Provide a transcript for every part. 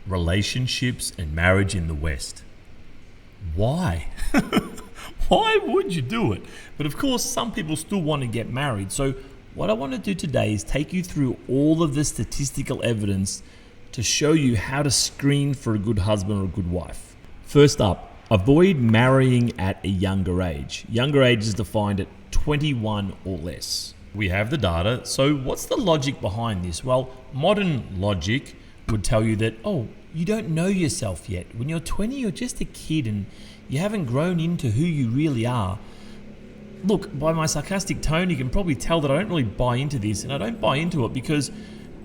relationships and marriage in the West. Why? Why would you do it? But of course, some people still want to get married. So what I want to do today is take you through all of the statistical evidence to show you how to screen for a good husband or a good wife. First up, avoid marrying at a younger age. Younger age is defined at 21 or less. We have the data. So what's the logic behind this? Well, modern logic would tell you that, you don't know yourself yet. When you're 20, you're just a kid and you haven't grown into who you really are. Look, by my sarcastic tone, you can probably tell that I don't really buy into this, and I don't buy into it because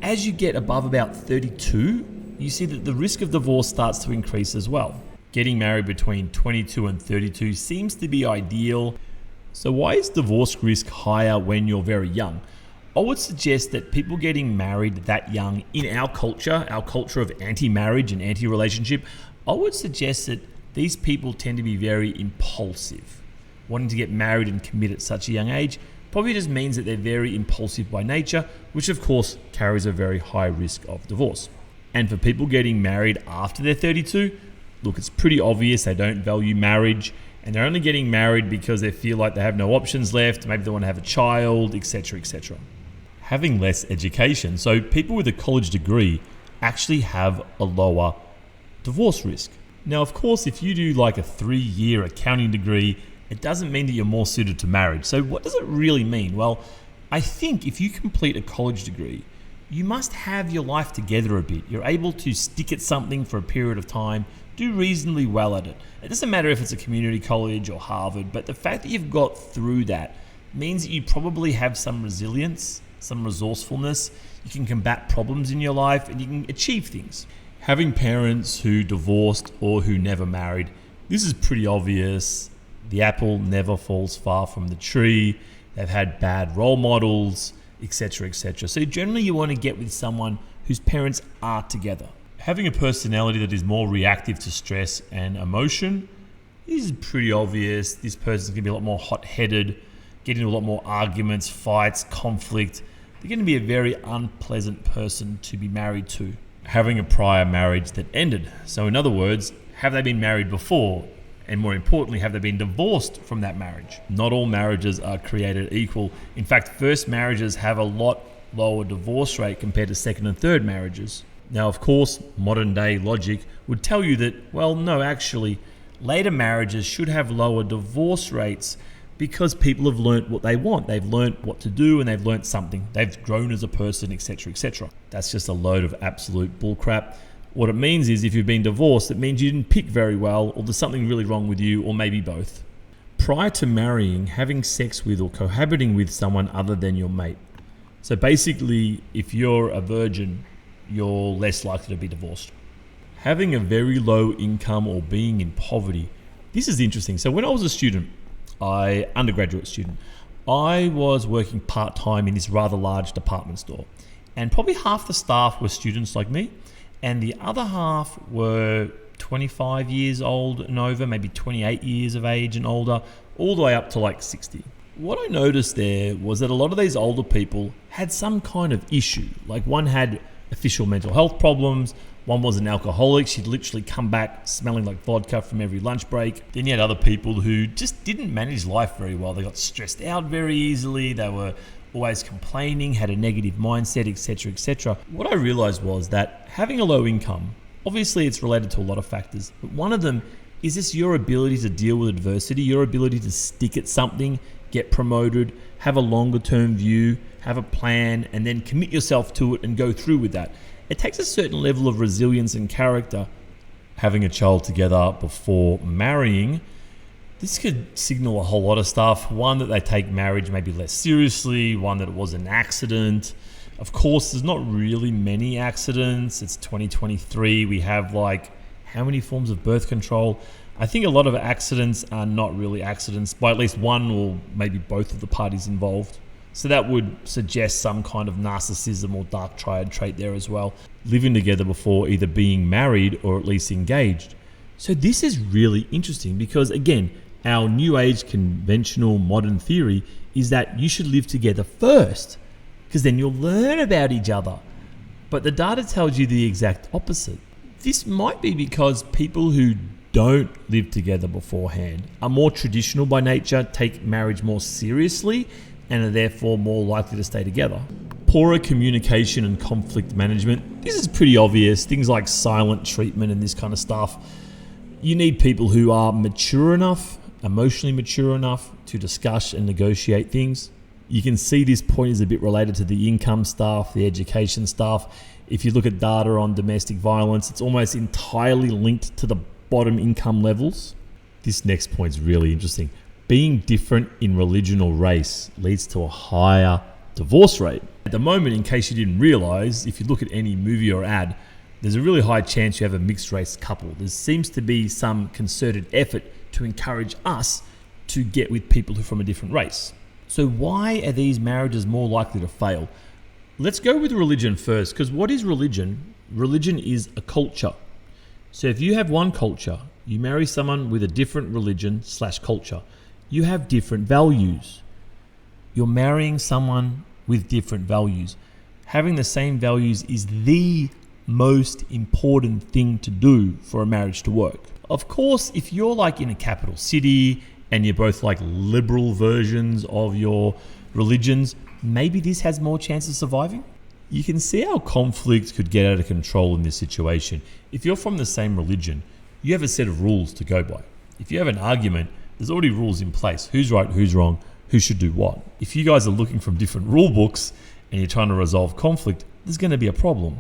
as you get above about 32, you see that the risk of divorce starts to increase as well. Getting married between 22 and 32 seems to be ideal. So why is divorce risk higher when you're very young? I would suggest that people getting married that young in our culture of anti-marriage and anti-relationship, I would suggest that these people tend to be very impulsive. Wanting to get married and commit at such a young age probably just means that they're very impulsive by nature, which of course carries a very high risk of divorce. And for people getting married after they're 32, look, it's pretty obvious they don't value marriage and they're only getting married because they feel like they have no options left. Maybe they want to have a child, etc., etc. Having less education. So people with a college degree actually have a lower divorce risk. Now, of course, if you do like a 3-year accounting degree, it doesn't mean that you're more suited to marriage. So what does it really mean? Well, I think if you complete a college degree, you must have your life together a bit. You're able to stick at something for a period of time, do reasonably well at it. It doesn't matter if it's a community college or Harvard, but the fact that you've got through that means that you probably have some resilience, some resourcefulness. You can combat problems in your life and you can achieve things. Having parents who divorced or who never married, this is pretty obvious. The apple never falls far from the tree. They've had bad role models, etc., etc. So generally you want to get with someone whose parents are together. Having a personality that is more reactive to stress and emotion, this is pretty obvious. This person's going to be a lot more hot-headed, get into a lot more arguments, fights, conflict. They're going to be a very unpleasant person to be married to. Having a prior marriage that ended. So in other words, have they been married before? And more importantly, have they been divorced from that marriage? Not all marriages are created equal. In fact, first marriages have a lot lower divorce rate compared to second and third marriages. Now, of course, modern day logic would tell you that, well, no, actually, later marriages should have lower divorce rates because people have learnt what they want. They've learnt what to do and they've learnt something. They've grown as a person, etc., etc. That's just a load of absolute bullcrap. What it means is if you've been divorced, it means you didn't pick very well or there's something really wrong with you or maybe both. Prior to marrying, having sex with or cohabiting with someone other than your mate. So basically, if you're a virgin, you're less likely to be divorced. Having a very low income or being in poverty. This is interesting. So when I was a student, undergraduate student, I was working part-time in this rather large department store. And probably half the staff were students like me. And the other half were 25 years old and over, maybe 28 years of age and older, all the way up to like 60. What I noticed there was that a lot of these older people had some kind of issue. Like one had official mental health problems, one was an alcoholic, she'd literally come back smelling like vodka from every lunch break. Then you had other people who just didn't manage life very well. They got stressed out very easily, they were always complaining, had a negative mindset, etc., etc. What I realized was that having a low income, obviously it's related to a lot of factors, but one of them is just your ability to deal with adversity, your ability to stick at something, get promoted, have a longer term view, have a plan, and then commit yourself to it and go through with that. It takes a certain level of resilience and character. Having a child together before marrying, this could signal a whole lot of stuff. One, that they take marriage maybe less seriously. One, that it was an accident. Of course, there's not really many accidents. It's 2023. We have like how many forms of birth control? I think a lot of accidents are not really accidents by at least one or maybe both of the parties involved. So that would suggest some kind of narcissism or dark triad trait there as well. Living together before either being married or at least engaged. So this is really interesting because, again, our new age conventional modern theory is that you should live together first because then you'll learn about each other. But the data tells you the exact opposite. This might be because people who don't live together beforehand are more traditional by nature, take marriage more seriously, and are therefore more likely to stay together. Poorer communication and conflict management. This is pretty obvious. Things like silent treatment and this kind of stuff. You need people who are mature enough, emotionally mature enough to discuss and negotiate things. You can see this point is a bit related to the income stuff, the education stuff. If you look at data on domestic violence, it's almost entirely linked to the bottom income levels. This next point is really interesting. Being different in religion or race leads to a higher divorce rate. At the moment, in case you didn't realize, if you look at any movie or ad, there's a really high chance you have a mixed race couple. There seems to be some concerted effort to encourage us to get with people who are from a different race. So why are these marriages more likely to fail? Let's go with religion first, because what is religion? Religion is a culture. So if you have one culture, you marry someone with a different religion/culture, you have different values. You're marrying someone with different values. Having the same values is the most important thing to do for a marriage to work. Of course, if you're like in a capital city and you're both like liberal versions of your religions, maybe this has more chance of surviving. You can see how conflict could get out of control in this situation. If you're from the same religion, you have a set of rules to go by. If you have an argument, there's already rules in place. Who's right, who's wrong, who should do what. If you guys are looking from different rule books and you're trying to resolve conflict, there's going to be a problem.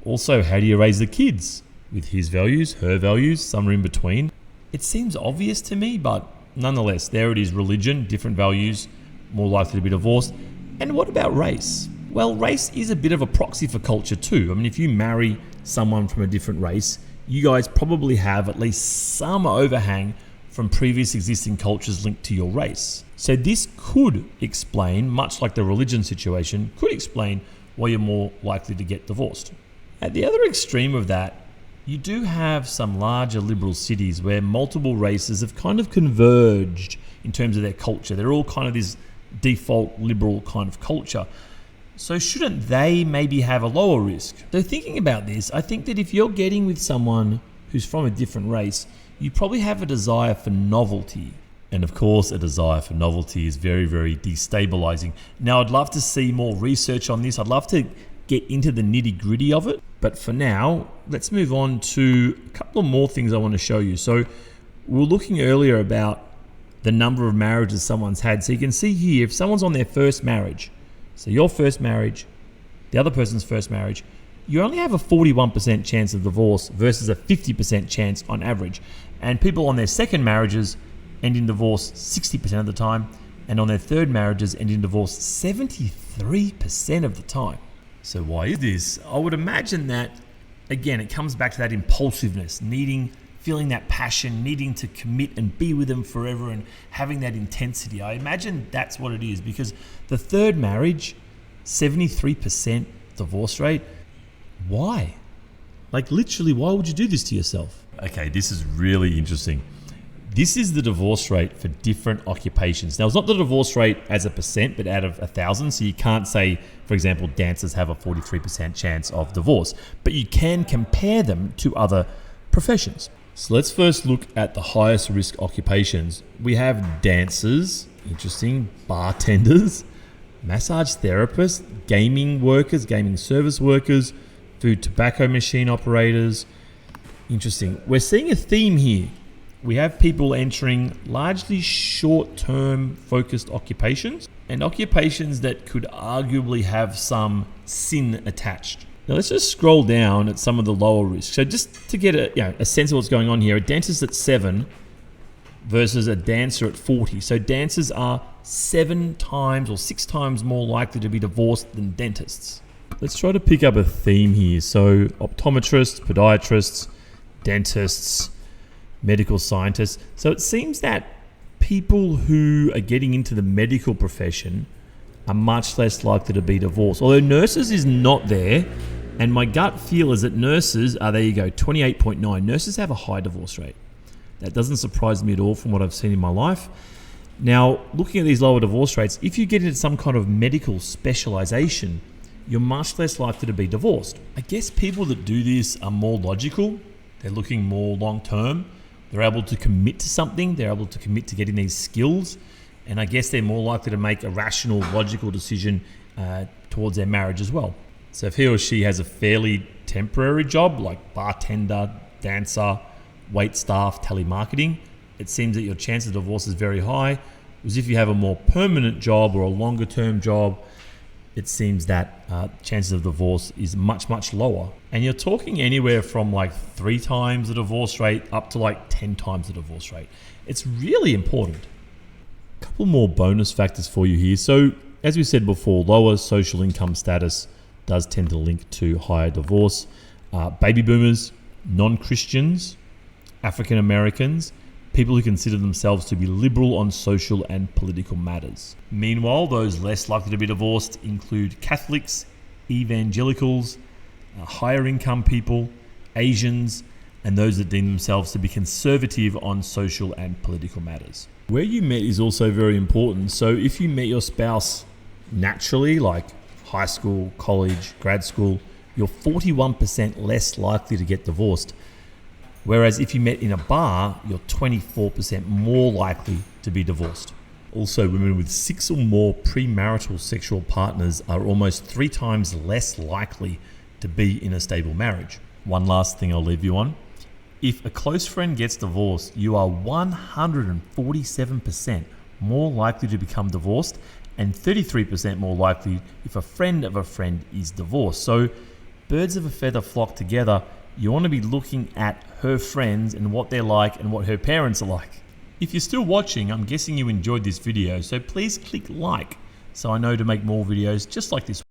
Also, how do you raise the kids? With his values, her values, somewhere in between. It seems obvious to me, but nonetheless, there it is, religion, different values, more likely to be divorced. And what about race? Well, race is a bit of a proxy for culture too. I mean, if you marry someone from a different race, you guys probably have at least some overhang from previous existing cultures linked to your race. So this could explain, much like the religion situation, could explain why you're more likely to get divorced. At the other extreme of that, you do have some larger liberal cities where multiple races have kind of converged in terms of their culture. They're all kind of this default liberal kind of culture. So shouldn't they maybe have a lower risk? So thinking about this, I think that if you're getting with someone who's from a different race, you probably have a desire for novelty. And of course, a desire for novelty is very, very destabilizing. Now, I'd love to see more research on this. I'd love to get into the nitty-gritty of it. But for now, let's move on to a couple of more things I want to show you. So we were looking earlier about the number of marriages someone's had. So you can see here, if someone's on their first marriage, so your first marriage, the other person's first marriage, you only have a 41% chance of divorce versus a 50% chance on average. And people on their second marriages end in divorce 60% of the time, and on their third marriages end in divorce 73% of the time. So why is this? I would imagine that, again, it comes back to that impulsiveness, feeling that passion, needing to commit and be with them forever and having that intensity. I imagine that's what it is, because the third marriage, 73% divorce rate. Why? Like literally, why would you do this to yourself? Okay, this is really interesting. This is the divorce rate for different occupations. Now, it's not the divorce rate as a percent, but out of 1,000. So you can't say, for example, dancers have a 43% chance of divorce, but you can compare them to other professions. So let's first look at the highest risk occupations. We have dancers, interesting, bartenders, massage therapists, gaming workers, gaming service workers, food tobacco machine operators. Interesting. We're seeing a theme here. We have people entering largely short-term focused occupations and occupations that could arguably have some sin attached. Now let's just scroll down at some of the lower risks. So just to get a sense of what's going on here, a dentist at 7 versus a dancer at 40. So dancers are 7 times or 6 times more likely to be divorced than dentists. Let's try to pick up a theme here. So optometrists, podiatrists, dentists, medical scientists. So it seems that people who are getting into the medical profession are much less likely to be divorced. Although nurses is not there, and my gut feel is that nurses are, there you go, 28.9. Nurses have a high divorce rate. That doesn't surprise me at all from what I've seen in my life. Now, looking at these lower divorce rates, if you get into some kind of medical specialization, you're much less likely to be divorced. I guess people that do this are more logical. They're looking more long term. They're able to commit to something. They're able to commit to getting these skills. And I guess they're more likely to make a rational, logical decision towards their marriage as well. So if he or she has a fairly temporary job like bartender, dancer, wait staff, telemarketing, it seems that your chance of divorce is very high. Whereas if you have a more permanent job or a longer term job, it seems that chances of divorce is much, much lower. And you're talking anywhere from like 3 times the divorce rate up to like 10 times the divorce rate. It's really important. A couple more bonus factors for you here. So as we said before, lower social income status does tend to link to higher divorce. Baby boomers, non-Christians, African Americans, people who consider themselves to be liberal on social and political matters. Meanwhile, those less likely to be divorced include Catholics, evangelicals, higher income people, Asians, and those that deem themselves to be conservative on social and political matters. Where you met is also very important. So if you met your spouse naturally, like high school, college, grad school, you're 41% less likely to get divorced. Whereas if you met in a bar, you're 24% more likely to be divorced. Also, women with 6 or more premarital sexual partners are almost 3 times less likely to be in a stable marriage. One last thing I'll leave you on. If a close friend gets divorced, you are 147% more likely to become divorced and 33% more likely if a friend of a friend is divorced. So birds of a feather flock together. You want to be looking at her friends and what they're like and what her parents are like. If you're still watching, I'm guessing you enjoyed this video, so please click like so I know to make more videos just like this one.